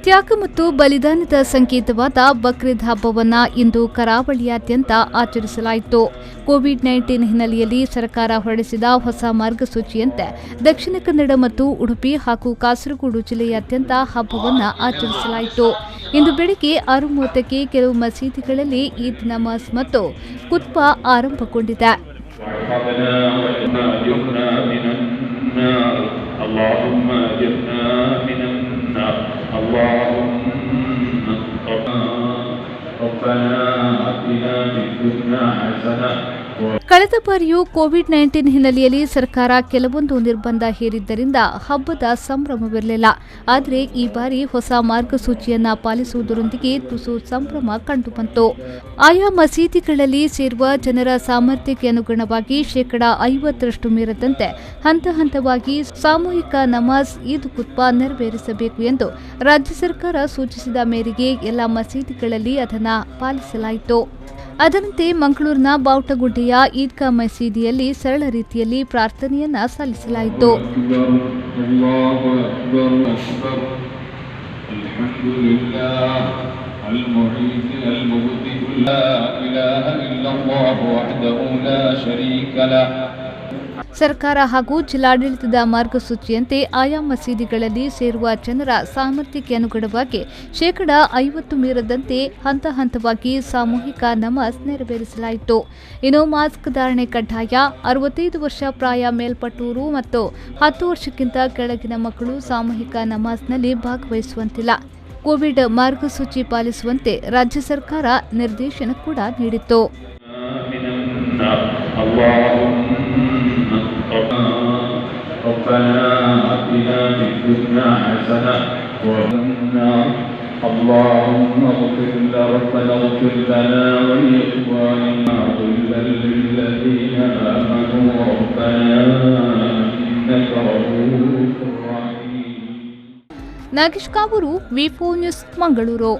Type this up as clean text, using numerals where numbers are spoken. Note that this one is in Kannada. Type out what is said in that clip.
ತ್ಯಾಗ ಮತ್ತು ಬಲಿದಾನದ ಸಂಕೇತವಾದ ಬಕ್ರೀದ್ ಹಬ್ಬವನ್ನು ಇಂದು ಕರಾವಳಿಯಾದ್ಯಂತ ಆಚರಿಸಲಾಯಿತು. ಕೋವಿಡ್-19 ಹಿನ್ನೆಲೆಯಲ್ಲಿ ಸರ್ಕಾರ ಹೊರಡಿಸಿದ ಹೊಸ ಮಾರ್ಗಸೂಚಿಯಂತೆ ದಕ್ಷಿಣ ಕನ್ನಡ ಮತ್ತು ಉಡುಪಿ ಹಾಗೂ ಕಾಸರಗೋಡು ಜಿಲ್ಲೆಯಾದ್ಯಂತ ಹಬ್ಬವನ್ನು ಆಚರಿಸಲಾಯಿತು. ಇಂದು ಬೆಳಗ್ಗೆ 6:30ಕ್ಕೆ ಕೆಲವು ಮಸೀದಿಗಳಲ್ಲಿ ಈದ್ ನಮಾಜ್ ಮತ್ತು ಖುತ್ಬಾ ಆರಂಭಗೊಂಡಿದೆ. ಕಳೆದ ಬಾರಿಯೂ ಕೋವಿಡ್-19 ಹಿನ್ನೆಲೆಯಲ್ಲಿ ಸರ್ಕಾರ ಕೆಲವೊಂದು ನಿರ್ಬಂಧ ಹೇರಿದ್ದರಿಂದ ಹಬ್ಬದ ಸಂಭ್ರಮವಿರಲಿಲ್ಲ. ಆದರೆ ಈ ಬಾರಿ ಹೊಸ ಮಾರ್ಗಸೂಚಿಯನ್ನ ಪಾಲಿಸುವುದರೊಂದಿಗೆ ತುಸು ಸಂಭ್ರಮ ಕಂಡುಬಂತು. ಆಯಾ ಮಸೀದಿಗಳಲ್ಲಿ ಸೇರುವ ಜನರ ಸಾಮರ್ಥ್ಯಕ್ಕೆ ಅನುಗುಣವಾಗಿ 50% ಮೀರದಂತೆ ಹಂತ ಹಂತವಾಗಿ ಸಾಮೂಹಿಕ ನಮಾಜ್ ಈದ್ ಖುತ್ಬಾ ನೆರವೇರಿಸಬೇಕು ಎಂದು ರಾಜ್ಯ ಸರ್ಕಾರ ಸೂಚಿಸಿದ ಮೇರೆಗೆ ಎಲ್ಲ ಮಸೀದಿಗಳಲ್ಲಿ ಅದನ್ನು ಪಾಲಿಸಲಾಯಿತು. ಅದರಂತೆ ಮಂಗಳೂರಿನ ಬಾವುಟಗುಡ್ಡೆಯ ಈದ್ಗಾ ಮಸೀದಿಯಲ್ಲಿ ಸರಳ ರೀತಿಯಲ್ಲಿ ಪ್ರಾರ್ಥನೆಯನ್ನ ಸಲ್ಲಿಸಲಾಯಿತು. ಸರ್ಕಾರ ಹಾಗೂ ಜಿಲ್ಲಾಡಳಿತದ ಮಾರ್ಗಸೂಚಿಯಂತೆ ಆಯಾ ಮಸೀದಿಗಳಲ್ಲಿ ಸೇರುವ ಜನರ ಸಾಮರ್ಥ್ಯಕ್ಕೆ ಅನುಗುಣವಾಗಿ 50% ಮೀರದಂತೆ ಹಂತ ಹಂತವಾಗಿ ಸಾಮೂಹಿಕ ನಮಾಜ್ ನೆರವೇರಿಸಲಾಯಿತು. ಇನ್ನು ಮಾಸ್ಕ್ ಧಾರಣೆ ಕಡ್ಡಾಯ, 65 ವರ್ಷ ಪ್ರಾಯ ಮೇಲ್ಪಟ್ಟವರು ಮತ್ತು 10 ವರ್ಷಕ್ಕಿಂತ ಕೆಳಗಿನ ಮಕ್ಕಳು ಸಾಮೂಹಿಕ ನಮಾಜ್ನಲ್ಲಿ ಭಾಗವಹಿಸುವಂತಿಲ್ಲ. ಕೋವಿಡ್ ಮಾರ್ಗಸೂಚಿ ಪಾಲಿಸುವಂತೆ ರಾಜ್ಯ ಸರ್ಕಾರ ನಿರ್ದೇಶನ ಕೂಡ ನೀಡಿತ್ತು. اللهم اغفر لنا ولإخواننا الذين آمنوا ربنا إنك رؤوف رحيم. ನಾಗೇಶ್ ಕಾವೂರು, ವಿ4 ನ್ಯೂಸ್, ಮಂಗಳೂರು.